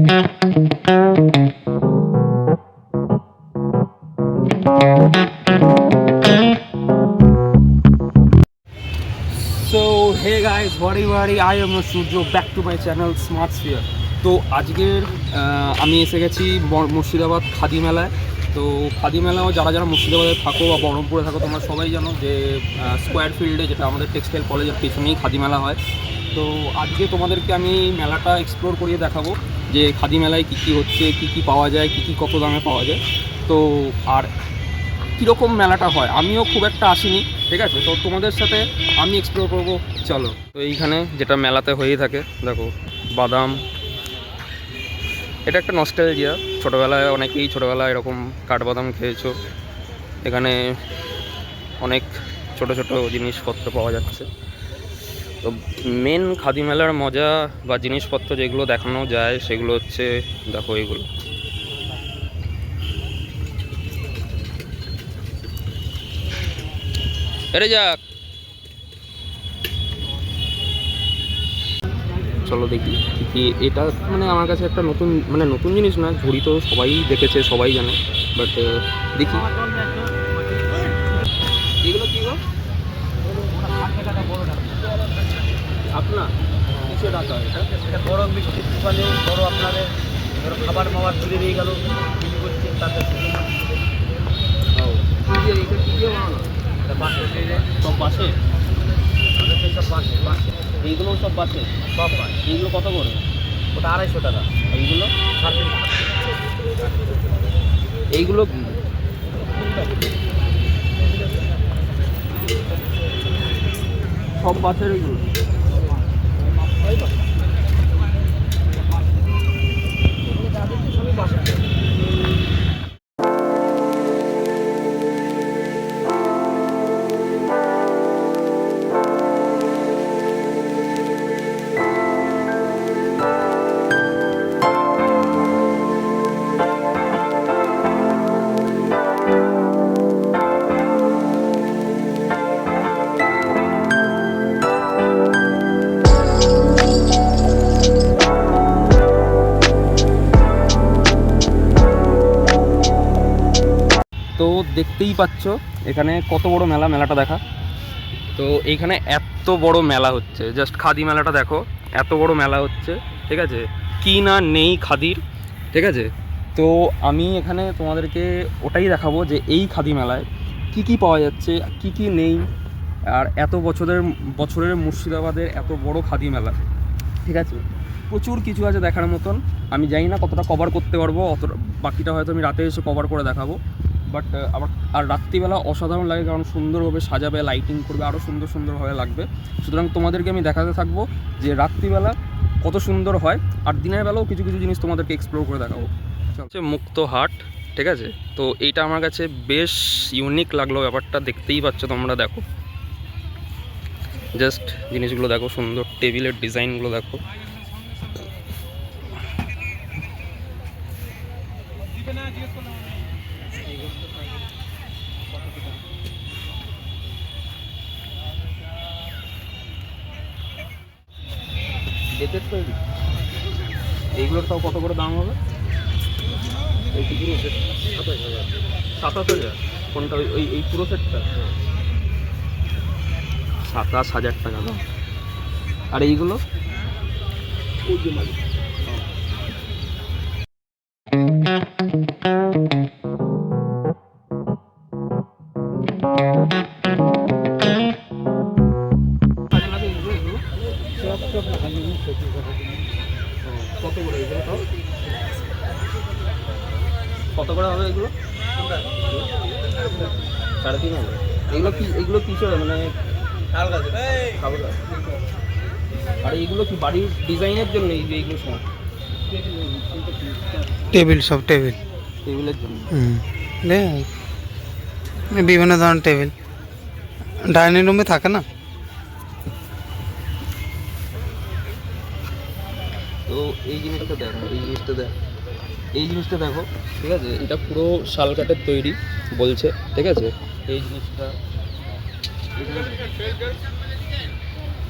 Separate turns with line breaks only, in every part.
So hey guys, what I am Surjo, back to my channel Smart Sphere. তো আজকের আমি এসে গেছি মুর্শিদাবাদ খাদি মেলায়। তো খাদি মেলাও যারা যারা মুর্শিদাবাদে থাকো বা বহরমপুরে থাকো তোমরা সবাই জানো যে স্কোয়ার ফিল্ডে, যেটা আমাদের টেক্সটাইল কলেজের পেছনেই খাদি মেলা হয়। তো আজকে তোমাদেরকে আমি মেলাটা এক্সপ্লোর করিয়ে দেখাবো যে খাদি মেলায় কী কী হচ্ছে, কী কী পাওয়া যায়, কী কী কত দামে পাওয়া যায়। তো আর কীরকম মেলাটা হয়, আমিও খুব একটা আসিনি, ঠিক আছে। তো তোমাদের সাথে আমি এক্সপ্লোর করবো, চলো। তো এইখানে যেটা মেলাতে হয়েই থাকে, দেখো বাদাম, এটা একটা নস্টালজিয়া। ছোটোবেলায় অনেকেই ছোটোবেলায় এরকম কাঠবাদাম খেয়েছো। এখানে অনেক ছোট ছোট জিনিসপত্র পাওয়া যাচ্ছে। তো মেন খাদি মেলার মজা বা জিনিসপত্র যেগুলো দেখানো যায় সেগুলো হচ্ছে, দেখো এইগুলো। এরে যাক, চলো দেখি কি এটা। মানে আমার কাছে একটা নতুন, মানে নতুন জিনিস না, ঝুড়ি তো সবাই দেখেছে, সবাই জানে, বাট দেখি এগুলো কী গো আপনার কিসে টাকা?
এটা বড় মিষ্টি দোকানে বড় আপনাদের ধরো খাবার মাবার তুলে নিয়ে গেল বিক্রি করছে, তাতে
এটা কী দিয়ে বানানো?
এটা বাসে
সব বাসে,
সব বাসে বাসে
এইগুলো সব বাসে,
সব বাস।
এইগুলো কত করে?
ওটা 250 টাকা।
এইগুলো
350 টাকা।
এইগুলো কি? সব বাসের এইগুলো?
সবই বাসে।
তো দেখতেই পাচ্ছ এখানে কত বড় মেলা, মেলাটা দেখা। তো এইখানে এত বড় মেলা হচ্ছে, জাস্ট খাদি মেলাটা দেখো, এত বড় মেলা হচ্ছে, ঠিক আছে। কি না নেই খাদির, ঠিক আছে। তো আমি এখানে তোমাদেরকে ওটাই দেখাবো যে এই খাদি মেলায় কি কি পাওয়া যাচ্ছে, কি কি নেই। আর এত বছরের মুর্শিদাবাদের এত বড় খাদি মেলা, ঠিক আছে, প্রচুর কিছু আছে দেখার মতন। আমি জানি না কতটা কভার করতে পারবো, বাকিটা হয়তো আমি রাতে এসে কভার করে দেখাবো। বাট আর রাত্রিবেলা অসাধারণ লাগে, কারণ সুন্দরভাবে সাজাবে, লাইটিং করবে, আরও সুন্দরভাবে লাগবে। সুতরাং তোমাদেরকে আমি দেখাতে থাকবো যে রাত্রিবেলা কত সুন্দর হয়, আর দিনের বেলাও কিছু কিছু জিনিস তোমাদেরকে এক্সপ্লোর করে দেখাবো। হচ্ছে মুক্ত হাট, ঠিক আছে। তো এইটা আমার কাছে বেশ ইউনিক লাগলো ব্যাপারটা, দেখতেই পাচ্ছ তোমরা, দেখো জাস্ট জিনিসগুলো দেখো, সুন্দর টেবিলের ডিজাইনগুলো দেখো। বেতের তৈরি, এইগুলোর তাও কত করে দাম হবে? এই পুরো সেট 27,000। কোনটা? এই পুরো সেটটা 27,000 টাকা দাম। আর এইগুলো কত করে? এইগুলো তাও কত করে হবে? এগুলো 3,500। এইগুলো কিসের, মানে খাবার? আর এইগুলো কি বাড়ির ডিজাইনের জন্য? এইগুলো সব
টেবিল, সব
টেবিলের জন্য।
বিভিন্ন ধরনের টেবিল ডাইনিং রুমে থাকে না।
তো এই জিনিসটা দেখো, এই জিনিসটা দেখো, ঠিক আছে। এটা পুরো শালকাঠের তৈরি বলছে, ঠিক আছে। এই জিনিসটা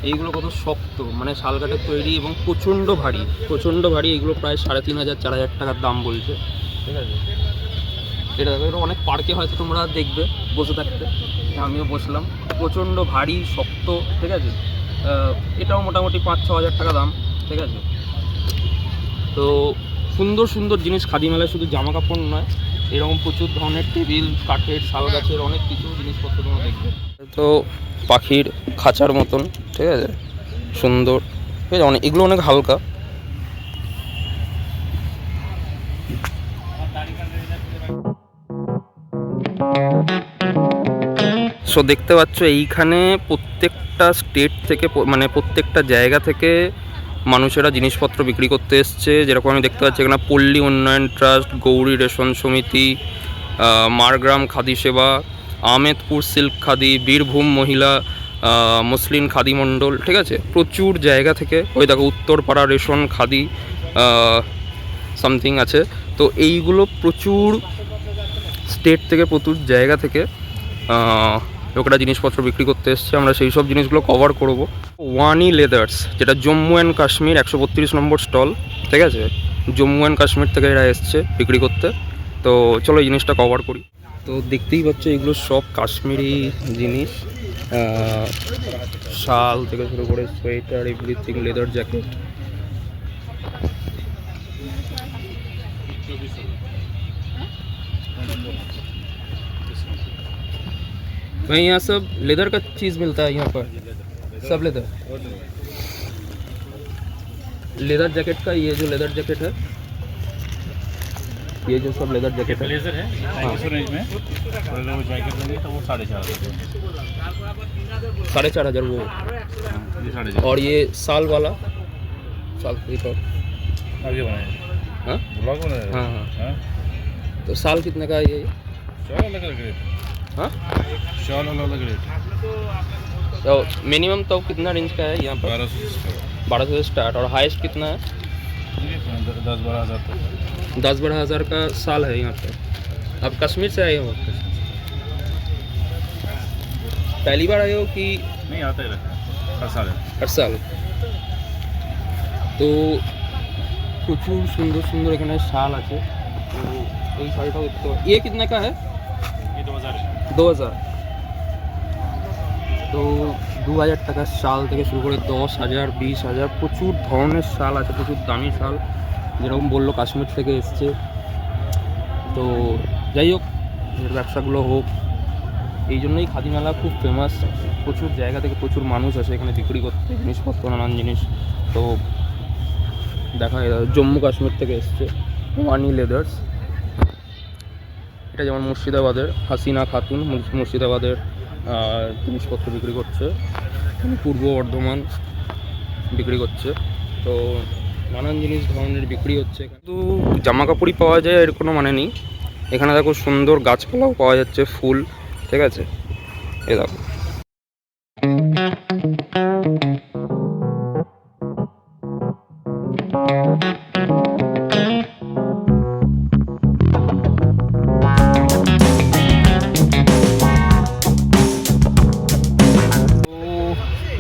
এইগুলো কত শক্ত, মানে শাল কাঠের তৈরি এবং প্রচণ্ড ভারী। এগুলো প্রায় 3500-4000 টাকার দাম বলছে, ঠিক আছে। এটা দেখো, এটা অনেক পার্কে হয়তো তোমরা দেখবে বসে থাকতে, আমিও বসলাম। প্রচণ্ড ভারী শক্ত, ঠিক আছে। এটাও মোটামুটি 5-6 হাজার টাকা দাম, ঠিক আছে। তো সুন্দর সুন্দর জিনিস খাদি মেলায়, শুধু জামা কাপড় নয়, এরকম প্রচুর ধরনের টেবিল, কাঠের, শাল গাছের অনেক কিছু জিনিসপত্র তোমরা দেখবে। তো পাখির খাঁচার মতন, ঠিক আছে, সুন্দর, ঠিক আছে। অনেক, এগুলো অনেক হালকা। সো দেখতে পাচ্ছ এইখানে প্রত্যেকটা স্টেট থেকে, মানে প্রত্যেকটা জায়গা থেকে মানুষেরা জিনিসপত্র বিক্রি করতে এসছে। যেরকম আমি দেখতে পাচ্ছি এখানে পল্লী উন্নয়ন ট্রাস্ট, গৌরী রেশন সমিতি, মারগ্রাম খাদি সেবা, আহমেদপুর সিল্ক খাদি, বীরভূম মহিলা মুসলিম খাদি মণ্ডল, ঠিক আছে। প্রচুর জায়গা থেকে, ওই দেখো উত্তরপাড়া রেশন খাদি সামথিং আছে। তো এইগুলো প্রচুর স্টেট থেকে, প্রচুর জায়গা থেকে লোকেরা জিনিসপত্র বিক্রি করতে এসছে। আমরা সেই সব জিনিসগুলো কভার করব। ওয়ানি লেদার্স, যেটা Jammu and Kashmir 132 number stall, ঠিক আছে। জম্মু অ্যান্ড কাশ্মীর থেকে এরা এসছে বিক্রি করতে। তো চলো এই জিনিসটা কভার করি। তো দেখতেই পাচ্ছ এগুলো সব কাশ্মীরি জিনিস, শাল থেকে শুরু করে সোয়েটার, এভরিথিং, লেদার জ্যাকেট। भाई यहाँ सब लेदर का चीज़ मिलता है यहाँ पर, सब लेदर जैकेट का। ये जो लेदर जैकेट है, ये जो सब लेदर जैकेट है,
ब्लेजर है इस रेंज में। और अगर वो जैकेट लेंगे तो वो 4,500
4,500 वो।
ये 4,500
और ये साल वाला, साल ये तो
आगे बनाए।
हाँ
ब्लॉग बनाए।
हाँ हाँ।
हाँ
तो साल कितने का है ये?
शॉल अलग अलग रेट।
हाँ
शॉल अलग अलग रेट।
तो मिनिमम तो कितना रेंज का है यहाँ पर? 1200 से स्टार्ट। और हाईएस्ट कितना है?
10-12 हज़ार तक।
10-12 हज़ार का साल है यहाँ पे। आप कश्मीर से आए हो? पहली बार आए हो कि
नहीं आता ही रहता है हर साल है।
हर साल? তো প্রচুর সুন্দর সুন্দর এখানে শাল আছে। তো এই শালটাও দেখতে পাবো। ये कितने का है?
ये 2,000 है।
2000। তো 2000 টাকার শাল থেকে শুরু করে 10,000, 20,000, প্রচুর ধরনের শাল আছে, প্রচুর দামি শাল, যেরকম বললো কাশ্মীর থেকে এসছে। তো যাই হোক, এর ব্যবসাগুলো হোক, এই জন্যই খাদি মেলা খুব ফেমাস। প্রচুর জায়গা থেকে প্রচুর মানুষ আসে এখানে বিক্রি করতে জিনিসপত্র, নানান জিনিস। তো দেখা যায় জম্মু কাশ্মীর থেকে এসছে ওয়ানি লেদার্স। এটা যেমন মুর্শিদাবাদের হাসিনা খাতুন মুর্শিদাবাদের জিনিসপত্র বিক্রি করছে, পূর্ব বর্ধমান বিক্রি করছে। তো নানান জিনিস ধরনের বিক্রি হচ্ছে। কিন্তু জামা কাপড়ই পাওয়া যায় এর কোনো মানে নেই। এখানে দেখো সুন্দর গাছপালাও পাওয়া যাচ্ছে, ফুল, ঠিক আছে। এ দেখো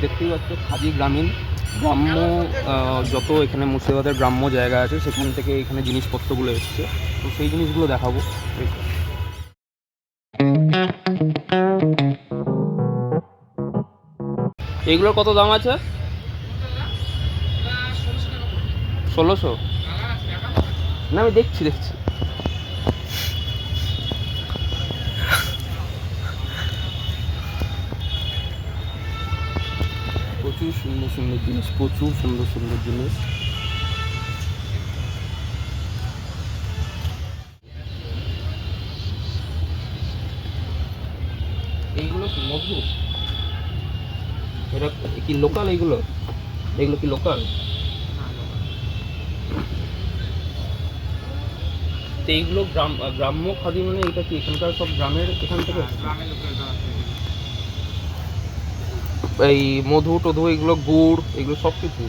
দেখতেই পাচ্ছ খাদি গ্রামীণ, গ্রাম্য যত এখানে মুর্শিদাবাদের গ্রাম্য জায়গা আছে সেখান থেকে এখানে জিনিসপত্রগুলো এসছে। তো সেই জিনিসগুলো দেখাবো। এইগুলোর কত দাম আছে? 1600? না আমি দেখছি প্রচুর সুন্দর সুন্দর জিনিস, প্রচুর সুন্দর সুন্দর জিনিস। এইগুলো কি মধু? এটা কি লোকাল? এইগুলো কি লোকাল? তো এইগুলো গ্রাম্য খাদি, মানে এটা কি এখানকার সব গ্রামের, এখান থেকে এই মধু টধু, এগুলো গুড়, এগুলো সব কিছু?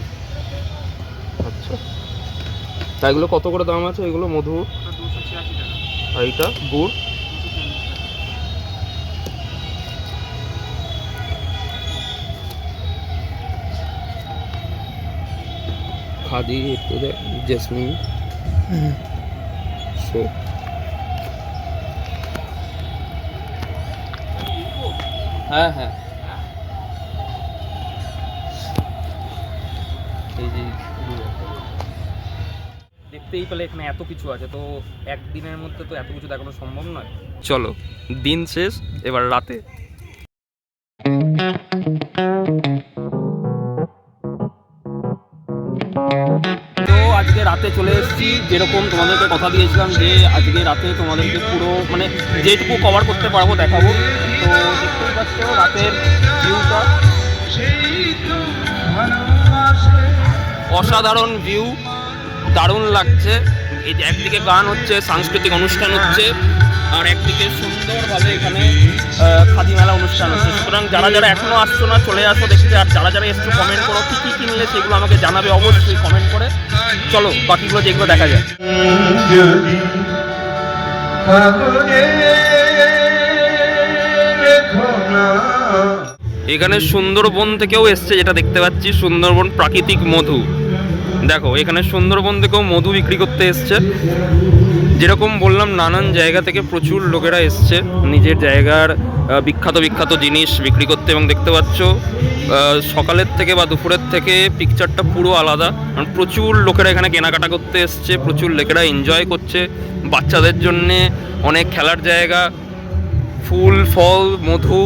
আচ্ছা, তা এগুলো কত করে দাম আছে? এগুলো মধু
286 টাকা।
আর এইটা গুড়? খাদি, জেসমিন, সো হ্যাঁ হ্যাঁ এই যে দেখতেই পেলে এখানে এত কিছু আছে, তো একদিনের মধ্যে তো এত কিছু দেখানো সম্ভব নয়। চলো, দিন শেষ, এবার রাতে। তো আজকে রাতে চলে এসেছি, যেরকম তোমাদেরকে কথা দিয়েছিলাম যে আজকে রাতে তোমাদেরকে পুরো মানে যেটুকু কভার করতে পারবো দেখাবো। তো দেখতেই পাচ্ছ রাতের ভিউটা, অসাধারণ ভিউ, দারুণ লাগছে। এই যে একদিকে গান হচ্ছে, সাংস্কৃতিক অনুষ্ঠান হচ্ছে, আর একদিকে সুন্দরভাবে এখানে খাদি মেলা অনুষ্ঠান হচ্ছে। সুতরাং যারা যারা এখনো আসছো না চলে আসো দেখতে, আর যারা যারা এসছো কমেন্ট করো কী কী কিনলে সেগুলো আমাকে জানাবে অবশ্যই কমেন্ট করে। চলো বাকিগুলো যেগুলো দেখা যায়। এখানে সুন্দরবন থেকেও এসছে, যেটা দেখতে পাচ্ছি সুন্দরবন প্রাকৃতিক মধু। দেখো এখানে সুন্দরবন থেকেও মধু বিক্রি করতে এসছে। যেরকম বললাম নানান জায়গা থেকে প্রচুর লোকেরা এসছে নিজের জায়গার বিখ্যাত বিখ্যাত জিনিস বিক্রি করতে, এবং দেখতে পাচ্ছ সকালের থেকে বা দুপুরের থেকে পিকচারটা পুরো আলাদা। কারণ প্রচুর লোকেরা এখানে কেনাকাটা করতে এসছে, প্রচুর লোকেরা এনজয় করছে। বাচ্চাদের জন্যে অনেক খেলার জায়গা, ফুল ফল, মধু,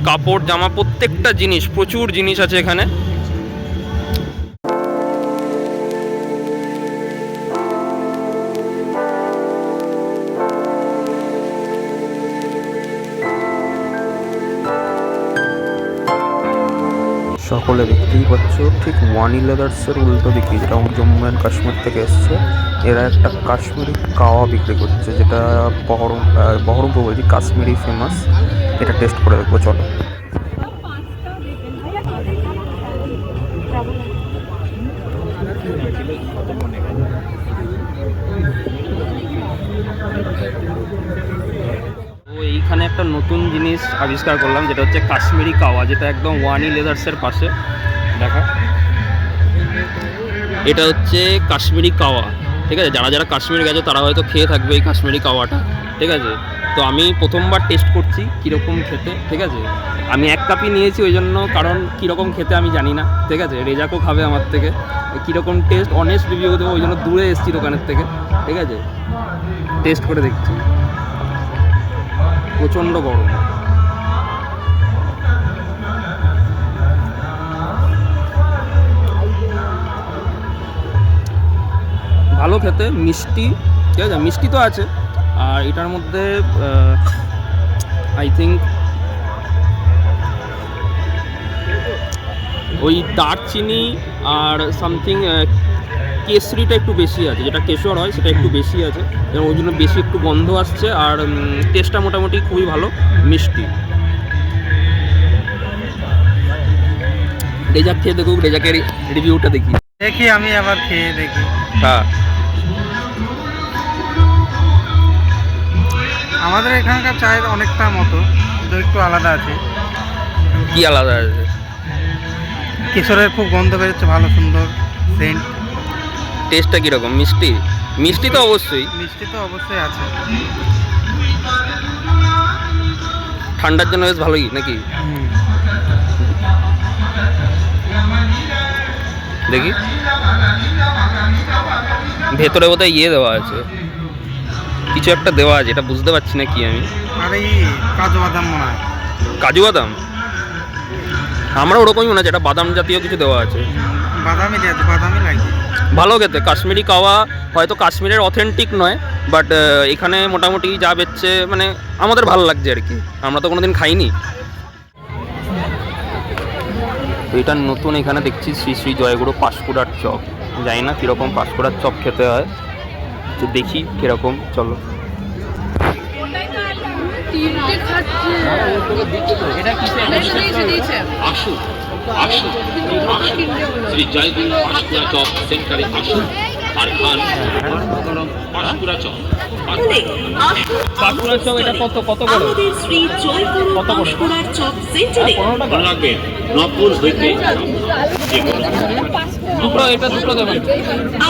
কাপড় জামা, প্রত্যেকটা জিনিস, প্রচুর জিনিস আছে এখানে। সকলে দেখতেই পাচ্ছ ঠিক ওয়ানি লেদার্সের উল্টো দিকে, যেটা জম্মু অ্যান্ড কাশ্মীর থেকে এসছে, এরা একটা কাশ্মীরি কাওয়া বিক্রি করছে, যেটা বহরমপুর বলছি কাশ্মীরি ফেমাস। এটা টেস্ট করে দেখবো, চলো। এইখানে একটা নতুন জিনিস আবিষ্কার করলাম, যেটা হচ্ছে কাশ্মীরি কাওয়া, যেটা একদম ওয়ানি লেদার্সের পাশে। দেখা, এটা হচ্ছে কাশ্মীরি কাওয়া, ঠিক আছে? যারা যারা কাশ্মীর গেছে তারা হয়তো খেয়ে থাকবে এই কাশ্মীরি কাওয়াটা, ঠিক আছে? তো আমি প্রথমবার টেস্ট করছি কীরকম খেতে, ঠিক আছে? আমি 1 কাপই নিয়েছি ওই জন্য, কারণ কীরকম খেতে আমি জানি না, ঠিক আছে? রেজাকও খাবে আমার থেকে, কীরকম টেস্ট অনেস্ট রিভিউ দেবো, ওই জন্য দূরে এসেছি দোকানের থেকে, ঠিক আছে? টেস্ট করে দেখছি। প্রচণ্ড গরম, ভালো খেতে, মিষ্টি, ঠিক আছে? মিষ্টি তো আছে, আর এটার মধ্যে আই থিঙ্ক ওই দারচিনি আর সামথিং কেশরিটা একটু বেশি আছে, যেটা কেশর হয় সেটা একটু বেশি আছে, এবং ওই জন্য বেশি একটু গন্ধ আসছে। আর টেস্টটা মোটামুটি খুবই ভালো, মিষ্টি। রেজাক খেয়ে দেখুক, রেজাকের রিভিউটা দেখি।
দেখি আমি আবার খেয়ে দেখি।
হ্যাঁ,
আমাদের এখানকার চায়ের অনেকটা মতো, কিন্তু একটু আলাদা আছে।
কি আলাদা আছে?
কেশরের খুব গন্ধ বেরোচ্ছে, ভালো সুন্দর সেন্ট।
টেস্টটা কীরকম? মিষ্টি? মিষ্টি তো অবশ্যই,
মিষ্টি তো অবশ্যই আছে।
ঠান্ডার জন্য বেশ ভালোই নাকি? দেখি, ভেতরে বোধহয় ইয়ে দেওয়া আছে, কিছু একটা দেওয়া আছে, এটা বুঝতে পারছি না কি আমি।
আর এই কাজু বাদাম মনে হয়।
কাজু বাদাম? আমরা ওরকমই মনে আছে, এটা বাদাম জাতীয় কিছু দেওয়া আছে।
বাদামই দিয়েছে, বাদামই লাগে।
ভালো খেতে, কাশ্মীরি কাওয়া হয়তো কাশ্মীরের অথেন্টিক নয়, বাট এখানে মোটামুটি যা বেচছে মানে আমাদের ভালো লাগছে আর কি, আমরা তো কোনোদিন খাইনি। এটা নতুন এখানে দেখছি শ্রী শ্রী জয়গুরু পাঁশকুড়ার চপ, জানি না কীরকম পাঁশকুড়ার চপ খেতে হয়, তো দেখি কীরকম, চলো।
শ্রী জয়গুরু পাঁশকুড়া চপ সেন্টারে আসুন আর খান পাঁশকুড়া চপ।
পাঁশকুড়ার চপ এটা কত কত বড়?
শ্রী জয়গুরু পাঁশকুড়ার চপ সেন্টারে
রাখবেন নপুর হইতে যে কোনো
দুটো এটা দুটো দেবেন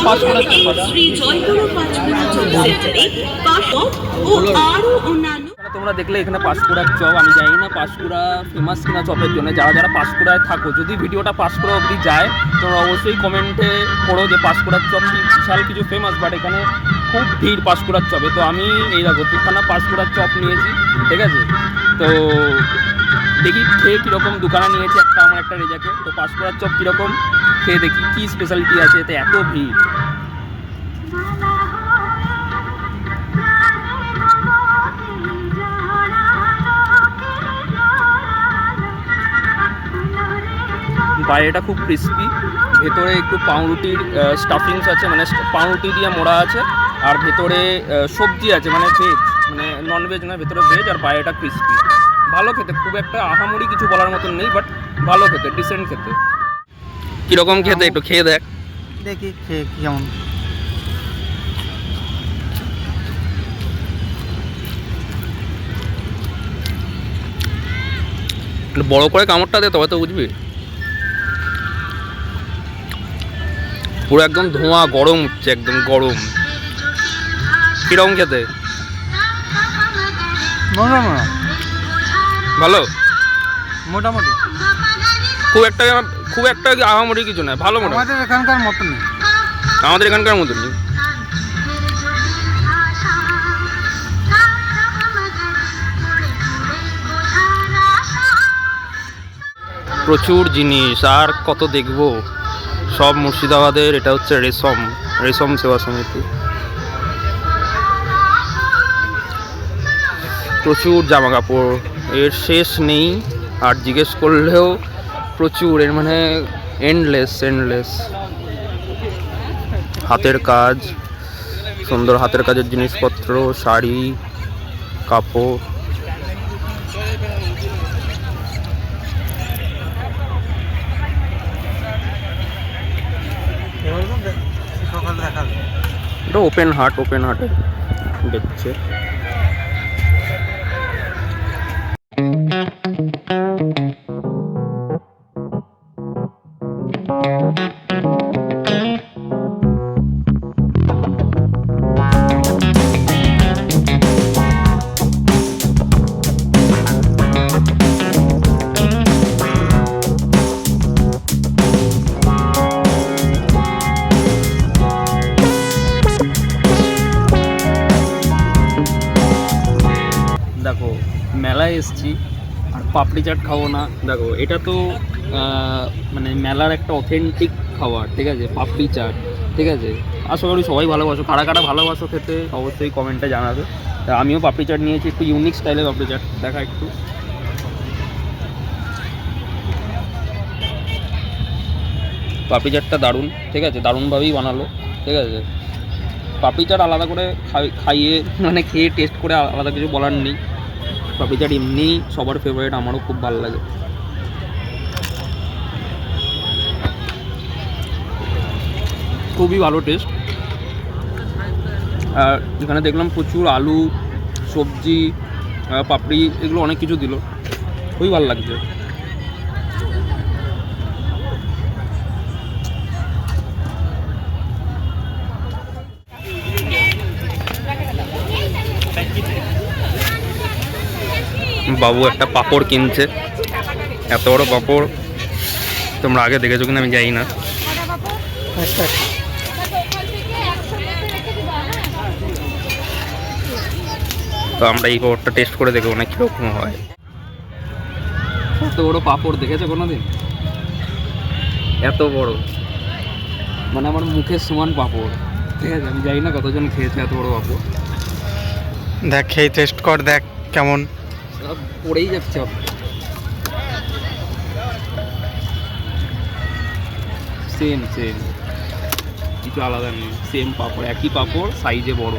পাঁচকুড়া চপ
শ্রী জয়গুরু পাঁচকুড়া চপ সেন্টারে পাঁচক ও আরো অন্যান্য
তোমরা দেখলে এখানে পাঁশকুড়ার চপ। আমি জানি না পাঁশকুড়া ফেমাস কিনা চপের জন্য। যারা যারা পাঁশকুড়ায় থাকো, যদি ভিডিওটা পাঁশকুড়া অবধি যায় তোমরা অবশ্যই কমেন্টে করো যে পাঁশকুড়ার চপ বিশাল কিছু ফেমাস, বাট এখানে খুব ভিড় পাঁশকুড়ার চপে। তো আমি এই দেখো দুখানা পাঁশকুড়ার চপ নিয়েছি, ঠিক আছে। তো দেখি খেয়ে কীরকম, দুখানা নিয়েছি, একটা আমার একটা রেজাকে। তো পাঁশকুড়ার চপ কীরকম খেয়ে দেখি কী স্পেশালিটি আছে এতে এত ভিড়। বাইরেটা খুব ক্রিস্পি, ভেতরে একটু পাউরুটির স্টাফিংস আছে, মানে পাউরুটি দিয়ে মোড়া আছে, আর ভেতরে সবজি আছে, মানে ভেজ, মানে ননভেজ নয়, ভেতরে ভেজ, আর বাইরেটা ক্রিস্পি। ভালো খেতে, খুব একটা আহামরি কিছু বলার মতন নেই, বাট ভালো খেতে, ডিসেন্ট খেতে। কীরকম খেতে একটু খেয়ে দেখ।
দেখি খেয়ে কেমন।
একটু বড় করে কামড়টা দে, তবে তো বুঝবি। পুরো একদম ধোঁয়া, গরম উঠছে, একদম গরম। কিরকম খেতে?
মোটামুটি
ভালো,
মোটামুটি
খুব একটা আহামরি কিছু নয়, ভালো মোটামুটি।
আমাদের এখানকার মতনই।
আমাদের এখানকার মতনই। প্রচুর জিনিস, আর কত দেখবো। সব মুর্শিদাবাদের। এটা হচ্ছে রেশম সেবা সমিতি। প্রচুর জামা কাপড়, এর শেষ নেই। আর জিজ্ঞেস করলেও প্রচুর, এর মানে এন্ডলেস। হাতের কাজ, সুন্দর হাতের কাজের জিনিসপত্র, শাড়ি, কাপড়।
সকালে দেখা যায়।
এটা ওপেন হার্টে দেখছে। দেখো মেলায় এসছি আর পাপড়ি চাট খাবো না? দেখো এটা তো মানে মেলার একটা অথেন্টিক খাবার, ঠিক আছে, পাপড়ি চাট, ঠিক আছে। আশা করি সবাই ভালোবাসো। কারা কারা ভালোবাসো খেতে অবশ্যই কমেন্টে জানাবে। তা আমিও পাপড়ি চাট নিয়েছি, একটু ইউনিক স্টাইলের পাপড়ি চাট। দেখা একটু পাপড়ি চাটটা দারুণ, ঠিক আছে, দারুণভাবেই বানালো, ঠিক আছে। পাপড়ি চাট আলাদা করে খাইয়ে মানে খেয়ে টেস্ট করে আলাদা কিছু বলার নেই। পাপড়ি চাট এমনিই সবার ফেভারিট, আমারও খুব ভালো লাগে। খুবই ভালো টেস্ট। আর এখানে দেখলাম প্রচুর আলু, সবজি, পাপড়ি, এগুলো অনেক কিছু দিল, খুবই ভালো লাগছে। বাবু একটা পাঁপড় কিনছে, এত বড় পাঁপড় তোমরা আগে দেখেছো কিনা আমি জানি না। তো আমরা এই পাঁপড়টা টেস্ট করে দেখবো না কীরকম হয়। এত বড় পাঁপড় দেখেছো কোনোদিন? এত বড়, মানে আমার মুখের সমান পাঁপড়, ঠিক আছে। আমি জানি না কতজন খেয়েছে এত বড় পাঁপড়।
দেখ খেয়ে টেস্ট কর, দেখ কেমন।
পড়েই যাচ্ছে। সেম কিছু আলাদা নেই, সেম পাঁপড়, একই পাঁপড়, সাইজে বড়।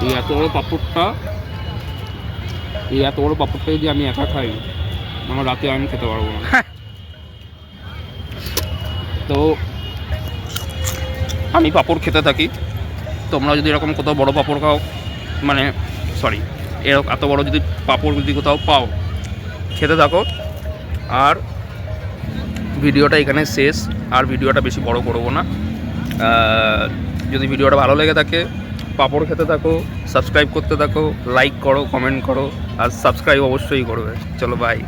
এই এত বড় পাঁপড়টা যদি আমি একা খাই, আমার রাতে আমি খেতে পারবো না। তো আমি পাঁপড় খেতে থাকি। তোমরা যদি এরকম কোথাও বড় পাঁপড় খাও, মানে সরি, এরকম এত বড় যদি পাঁপড় যদি কোথাও পাও, খেতে থাকো। আর ভিডিওটা এখানে শেষ, আর ভিডিওটা বেশি বড় করবো না। যদি ভিডিওটা ভালো লেগে থাকে পাঁপড় খেতে থাকো, সাবস্ক্রাইব করতে থাকো, লাইক করো, কমেন্ট করো, আর সাবস্ক্রাইব অবশ্যই করবে। চলো বাই।